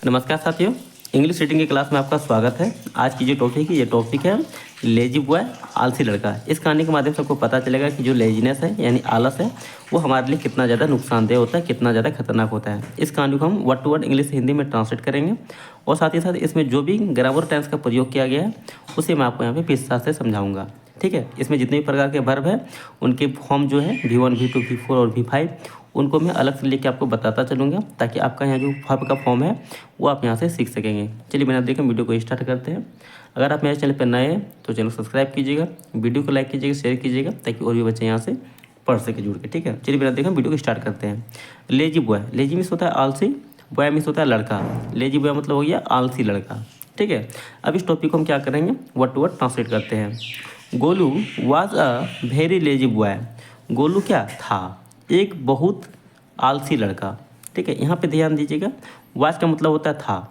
नमस्कार साथियों, English reading की क्लास में आपका स्वागत है। आज की जो टॉपिक है ये टॉपिक है लेजी बॉय, आलसी लड़का। इस कहानी के माध्यम से आपको पता चलेगा कि जो लेजीनेस है यानी आलस है वो हमारे लिए कितना ज़्यादा नुकसानदेह होता है, कितना ज़्यादा खतरनाक होता है। इस कहानी को हम word to word English Hindi में ट्रांसलेट करेंगे और साथ ही साथ इसमें जो भी ग्रामर टेंस का प्रयोग किया गया है उसे मैं आपको यहाँ पर विस्तार से समझाऊंगा। ठीक है, इसमें जितने भी प्रकार के वर्ब है उनके फॉर्म जो है V1, V2, V4 और V5 उनको मैं अलग से लेके आपको बताता चलूँगा ताकि आपका यहाँ जो वर्ब का फॉर्म है वो आप यहाँ से सीख सकेंगे। चलिए बिना देखे वीडियो को स्टार्ट करते हैं। अगर आप मेरे चैनल पर नए हैं तो चैनल सब्सक्राइब कीजिएगा, वीडियो को लाइक कीजिएगा, शेयर कीजिएगा ताकि और भी बच्चे यहाँ से पढ़ सके जुड़ के। ठीक है, चलिए बिना देखे वीडियो को स्टार्ट करते हैं। लेजी बॉय, लेजी मीन्स होता है आलसी, बॉय मीन्स होता है लड़का। लेजी बॉय मतलब हो गया आलसी लड़का। ठीक है, अब इस टॉपिक को हम क्या करेंगे, वर्ड टू वर्ड ट्रांसलेट करते हैं। Golu was a very lazy boy. Golu क्या था, एक बहुत आलसी लड़का। ठीक है, यहाँ पे ध्यान दीजिएगा, वाज का मतलब होता है था।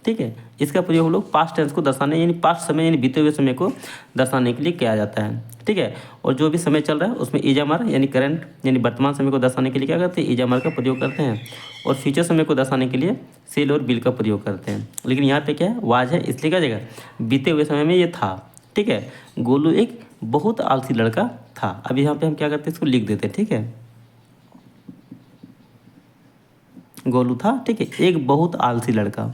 ठीक है, इसका प्रयोग हम लोग पास्ट टेंस को दर्शाने यानी पास्ट समय यानी बीते हुए समय को दर्शाने के लिए किया जाता है। ठीक है, और जो भी समय चल रहा है उसमें इजामार यानी करंट यानी वर्तमान समय को दर्शाने के लिए क्या करते हैं, इजामार का प्रयोग करते हैं। और फ्यूचर समय को दर्शाने के लिए सेल और बिल का प्रयोग करते हैं। लेकिन यहाँ पे क्या है, वाज है, इसलिए क्या जगह बीते हुए समय में ये था। ठीक है, गोलू एक बहुत आलसी लड़का था। अब यहाँ पे हम क्या करते हैं, इसको लिख देते हैं। ठीक है, गोलू था, ठीक है, एक बहुत आलसी लड़का,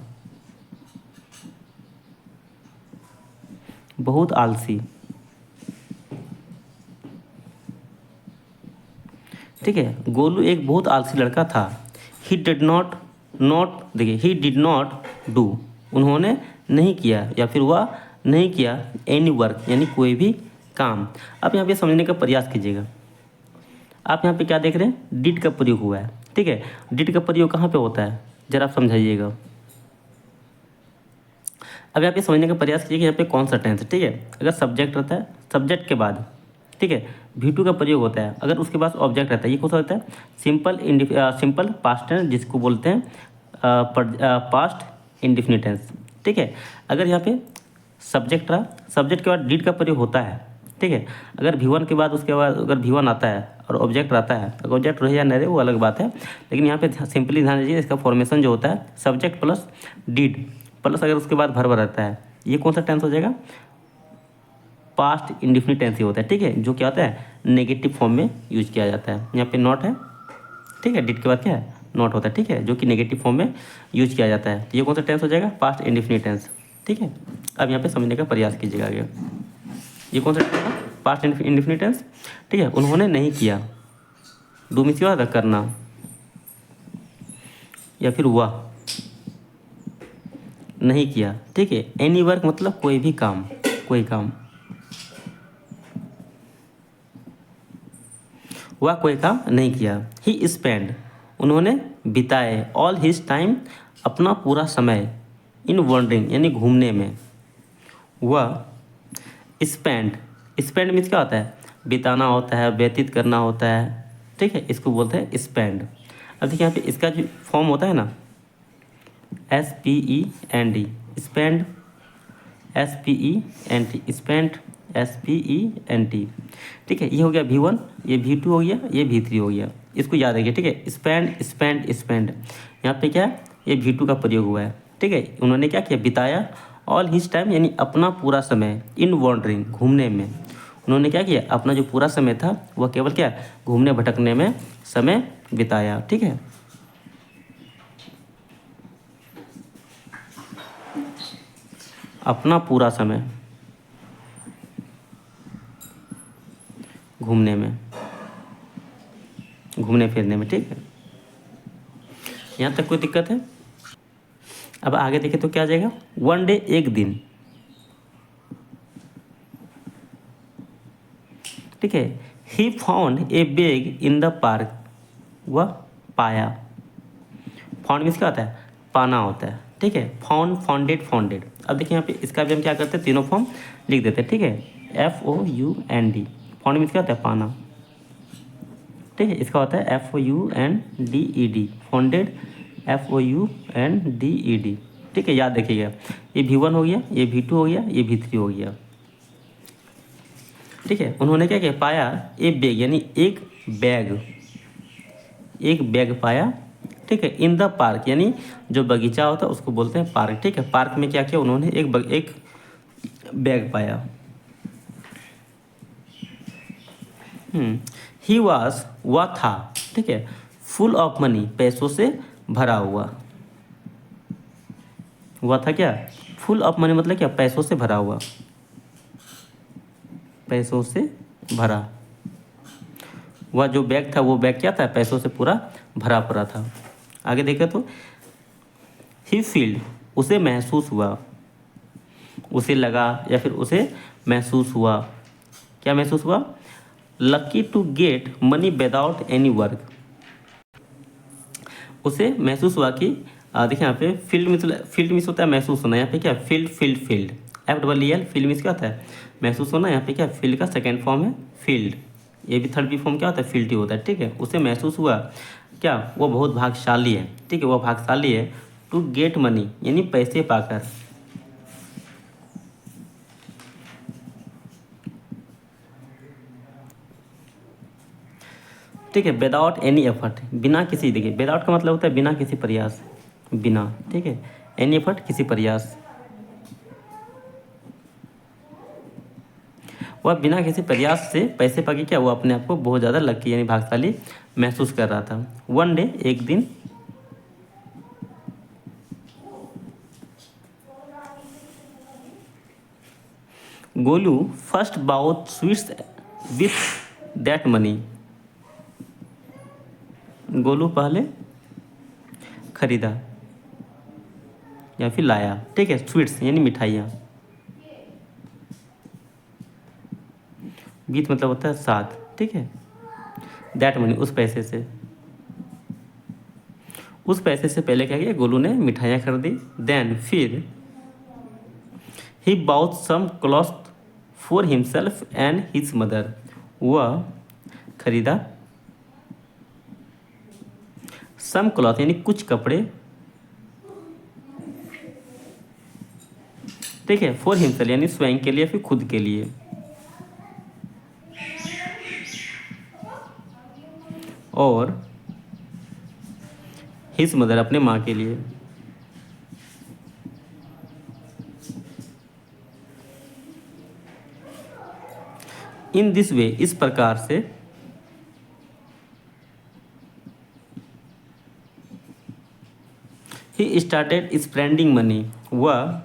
बहुत आलसी। ठीक है, गोलू एक बहुत आलसी लड़का था। ही डिड नॉट नॉट देखिए, ही डिड नॉट डू, उन्होंने नहीं किया या फिर वह नहीं किया एनी वर्क यानी कोई भी काम। अब यहाँ पे समझने का प्रयास कीजिएगा। आप यहाँ पे क्या देख रहे हैं, डिड का प्रयोग हुआ है। ठीक है, डिड का प्रयोग कहाँ पे होता है, जरा आप समझाइएगा। अब यहाँ पे समझने का प्रयास कीजिए कि यहाँ पे कौन सा टेंस है। ठीक है, अगर सब्जेक्ट रहता है, सब्जेक्ट के बाद ठीक है V2 का प्रयोग होता है। अगर उसके पास ऑब्जेक्ट रहता है, ये कौन सा होता है, सिंपल पास्ट टेंस जिसको बोलते हैं पास्ट इंडिफिनिट टेंस। ठीक है, अगर यहाँ पे सब्जेक्ट रहा, सब्जेक्ट के बाद डिड का प्रयोग होता है। ठीक है, अगर V1 के बाद उसके बाद अगर V1 आता है और ऑब्जेक्ट रहता है, अगर ऑब्जेक्ट रहे या न रहे वो अलग बात है। लेकिन यहाँ पे सिंपली ध्यान दीजिए, इसका फॉर्मेशन जो होता है सब्जेक्ट प्लस डिड प्लस अगर उसके बाद वर्ब रहता है, ये कौन सा टेंस हो जाएगा, पास्ट इंडिफिनिट टेंस ही होता है। ठीक है, जो क्या होता है नेगेटिव फॉर्म में यूज किया जाता है। यहाँ पे नॉट है, ठीक है, डिड के बाद क्या है, नॉट होता है। ठीक है, जो कि नेगेटिव फॉर्म में यूज किया जाता है। ये कौन सा टेंस हो जाएगा, पास्ट इंडिफिनिट टेंस। ठीक है, अब यहाँ पे समझने का प्रयास कीजिएगा आगे। ये कौन सा टेंस है, पास्ट इंडिफिनिट टेंस। ठीक है, उन्होंने नहीं किया, डू मीन्स क्या होता है करना, या फिर वह नहीं किया। ठीक है, एनी वर्क मतलब कोई भी काम, कोई काम, वह कोई काम नहीं किया। ही स्पेंड, उन्होंने बिताए, ऑल हिज टाइम, अपना पूरा समय, इन वॉन्डरिंग यानी घूमने में। वह स्पेंड, स्पेंड मीन्स क्या होता है, बिताना होता है, व्यतीत करना होता है। ठीक है, इसको बोलते हैं स्पेंड। अब देखिए यहाँ पे इसका जो फॉर्म होता है ना, SPEND, spend, SPEND, spend, SPEND। ठीक है, ये हो गया V1, ये V2 हो गया, ये V3 हो गया। इसको याद रखिए। ठीक है, स्पेंड स्पेंड स्पेंड, यहाँ पे क्या है, ये V2 का प्रयोग हुआ है। ठीक है, उन्होंने क्या किया, बिताया, ऑल हिज टाइम यानी अपना पूरा समय, इन वॉन्डरिंग घूमने में। उन्होंने क्या किया, अपना जो पूरा समय था वह केवल क्या, घूमने भटकने में समय बिताया। ठीक है, अपना पूरा समय घूमने में, घूमने फिरने में। ठीक है, यहाँ तक कोई दिक्कत है। अब आगे देखें तो क्या आ जाएगा, वन डे एक दिन। ठीक है, he found a bag in the park, वह पाया, फाउंड मीन्स क्या होता है, पाना होता है। ठीक है, फाउंड, फाउंडेड, फाउंडेड। अब देखिए यहाँ पे इसका भी हम क्या करते हैं, तीनों फॉर्म लिख देते हैं। ठीक है, FOUND, फाउंड मीन्स क्या होता है, पाना। ठीक है, इसका होता है FOUNDED, फाउंडेड, FOUNDED। ठीक है, याद रखिएगा। ये V1 हो गया, ये V2 हो गया, ये V3 हो गया। ठीक है, उन्होंने क्या किया, पाया ए बैग यानी एक बैग, एक बैग पाया ठीक है। इन द पार्क यानी जो बगीचा होता है उसको बोलते हैं पार्क, ठीक है। पार्क में क्या किया उन्होंने, एक बैग पाया। ही वॉज, वह था, ठीक है, फुल ऑफ मनी, पैसों से भरा हुआ। हुआ था क्या, फुल ऑफ मनी मतलब क्या, पैसों से भरा हुआ, पैसों से भरा। वह जो बैग था वो बैग क्या था, पैसों से पूरा भरा पड़ा था। आगे देखें तो ही फील्ड, उसे महसूस हुआ, उसे लगा या फिर उसे महसूस हुआ, क्या महसूस हुआ, lucky to get money without any work. उसे महसूस हुआ कि देखिए यहाँ पे फील्ड मीन्स होता है महसूस होना, यहाँ पे क्या फील्ड FEEL फील्ड मीन्स क्या होता है महसूस होना। यहाँ पे क्या फील्ड का सेकेंड फॉर्म है फील्ड, ये भी थर्ड बी फॉर्म क्या होता है फील्ड ही होता है, ठीक है। उसे महसूस हुआ क्या, वो बहुत भाग्यशाली है, ठीक है, वो भाग्यशाली है, टू गेट मनी यानी पैसे पाकर, ठीक है, विदाउट एनी एफर्ट, बिना किसी, देखिए विदाउट का मतलब होता है बिना किसी प्रयास, बिना, ठीक है, एनी एफर्ट किसी प्रयास, वह बिना किसी प्रयास से पैसे पाके क्या वो अपने आप को बहुत ज़्यादा लकी यानी भाग्यशाली महसूस कर रहा था। वन डे, एक दिन, Golu first bought sweets with that money, Golu पहले खरीदा या फिर लाया, ठीक है, स्वीट्स यानी मिठाइयाँ, विथ मतलब होता है साथ, ठीक है, दैट मनी उस पैसे से, उस पैसे से पहले क्या किया गोलू ने मिठाइयाँ खरीदी। देन फिर he bought some cloth for himself and his mother, वह खरीदा सम क्लॉथ यानी कुछ कपड़े, ठीक है, फॉर हिमसेल्फ यानी स्वयं के लिए फिर खुद के लिए, और हिज मदर अपने माँ के लिए। इन दिस वे, इस प्रकार से, ही स्टार्टेड स्पेंडिंग मनी, वह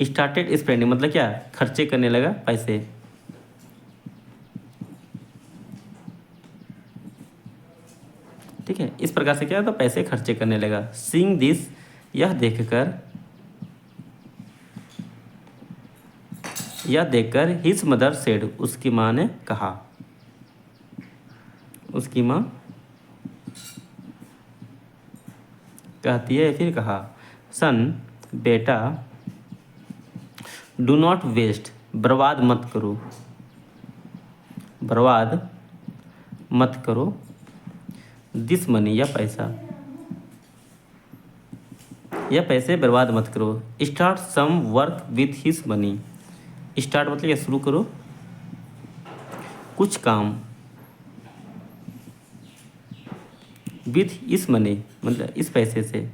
स्टार्टेड स्पेंडिंग मतलब क्या खर्चे करने लगा पैसे, ठीक है, इस प्रकार से क्या तो पैसे खर्चे करने लगा। सीइंग दिस, यह देखकर हिज मदर सेड, उसकी माँ ने कहा, उसकी माँ कहती है फिर कहा, सन बेटा, डू नॉट वेस्ट, बर्बाद मत करो, बर्बाद मत करो, दिस मनी, यह पैसा, यह पैसे बर्बाद मत करो। Start some work with his money, start मतलब यह शुरू करो कुछ काम, विथ इस मनी मतलब इस पैसे से,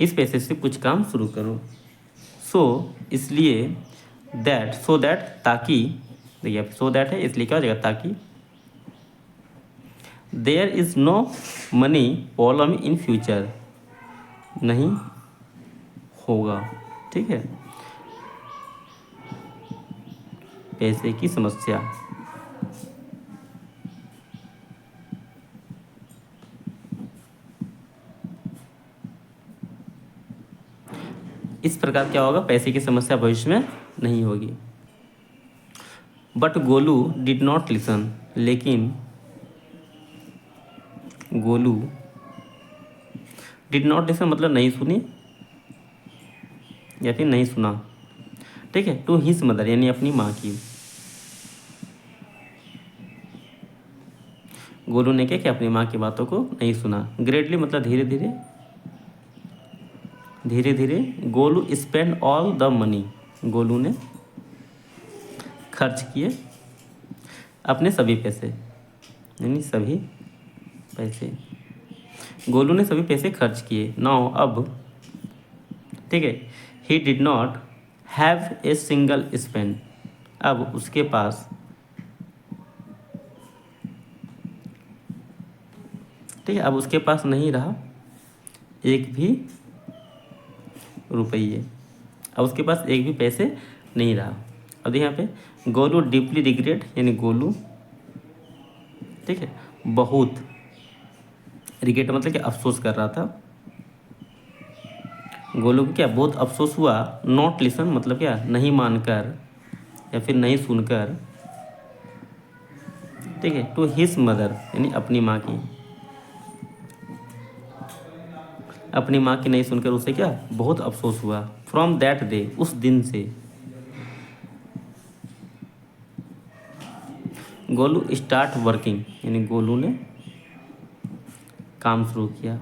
इस पैसे से कुछ काम शुरू करो। सो इसलिए, दैट सो दैट ताकि, देखिए सो दैट है इसलिए क्या हो जाएगा ताकि, there is no money problem in future, नहीं होगा, ठीक है, पैसे की समस्या। इस प्रकार क्या होगा पैसे की समस्या भविष्य में नहीं होगी। But Golu did not listen, लेकिन गोलू डिड नॉट लिसन मतलब नहीं सुनी या फिर नहीं सुना, ठीक है, टू हिज मदर यानी अपनी माँ की। गोलू ने क्या कि अपनी माँ की बातों को नहीं सुना। ग्रेडली मतलब धीरे धीरे, धीरे धीरे Golu spend all the money, Golu ने खर्च किए अपने सभी पैसे। यानी सभी पैसे, गोलू ने सभी पैसे खर्च किए। नाउ अब, ठीक है, he did not have a single spend, अब उसके पास, ठीक है, अब उसके पास नहीं रहा एक भी रुपये, अब उसके पास एक भी पैसे नहीं रहा। अब देखिए यहाँ पे गोलू डीपली रिग्रेट, यानी गोलू, ठीक है, बहुत, रिग्रेट मतलब कि अफसोस कर रहा था। गोलू को क्या बहुत अफसोस हुआ, नॉट लिसन मतलब क्या नहीं मानकर या फिर नहीं सुनकर, ठीक है, टू हिज मदर यानी अपनी माँ की, अपनी माँ की नहीं सुनकर उसे क्या बहुत अफसोस हुआ। फ्रॉम दैट डे, उस दिन से गोलू स्टार्ट वर्किंग, यानी गोलू ने काम शुरू किया।